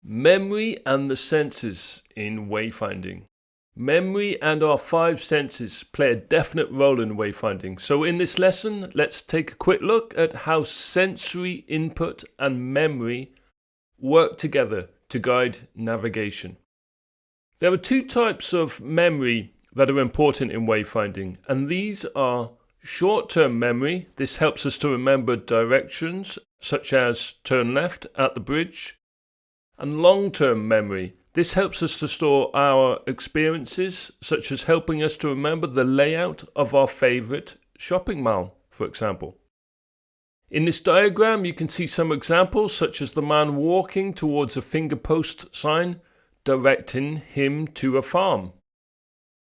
Memory and the senses in wayfinding. Memory and our five senses play a definite role in wayfinding. So in this lesson, let's take a quick look at how sensory input and memory work together to guide navigation. There are two types of memory that are important in wayfinding, and these are short-term memory. This helps us to remember directions, such as turn left at the bridge. And long-term memory. This helps us to store our experiences, such as helping us to remember the layout of our favorite shopping mall, for example. In this diagram, you can see some examples, such as the man walking towards a finger post sign directing him to a farm.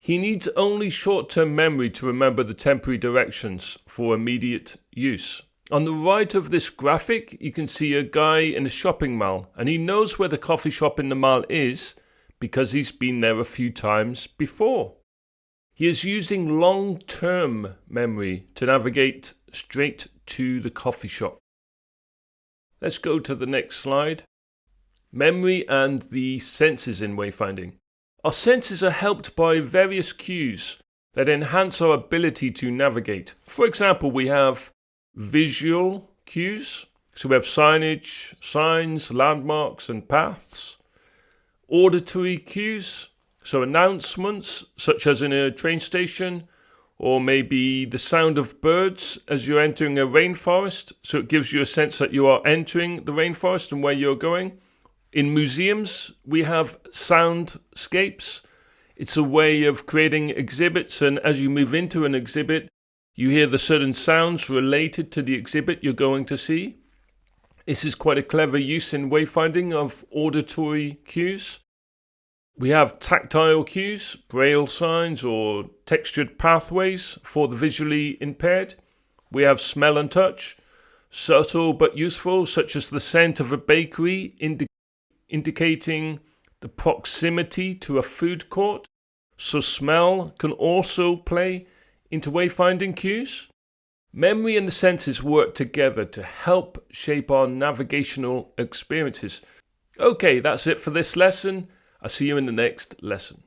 He needs only short-term memory to remember the temporary directions for immediate use. On the right of this graphic, you can see a guy in a shopping mall, and he knows where the coffee shop in the mall is because he's been there a few times before. He is using long-term memory to navigate straight to the coffee shop. Let's go to the next slide. Memory and the senses in wayfinding. Our senses are helped by various cues that enhance our ability to navigate. For example, we have visual cues, so we have signage, signs, landmarks and paths. Auditory cues, so announcements such as in a train station, or maybe the sound of birds as you're entering a rainforest, so it gives you a sense that you are entering the rainforest and where you're going. In museums, we have soundscapes. It's a way of creating exhibits, and as you move into an exhibit, you hear the certain sounds related to the exhibit you're going to see. This is quite a clever use in wayfinding of auditory cues. We have tactile cues, braille signs or textured pathways for the visually impaired. We have smell and touch, subtle but useful, such as the scent of a bakery indicating the proximity to a food court. So smell can also play into wayfinding cues. Memory and the senses work together to help shape our navigational experiences. Okay, that's it for this lesson. I'll see you in the next lesson.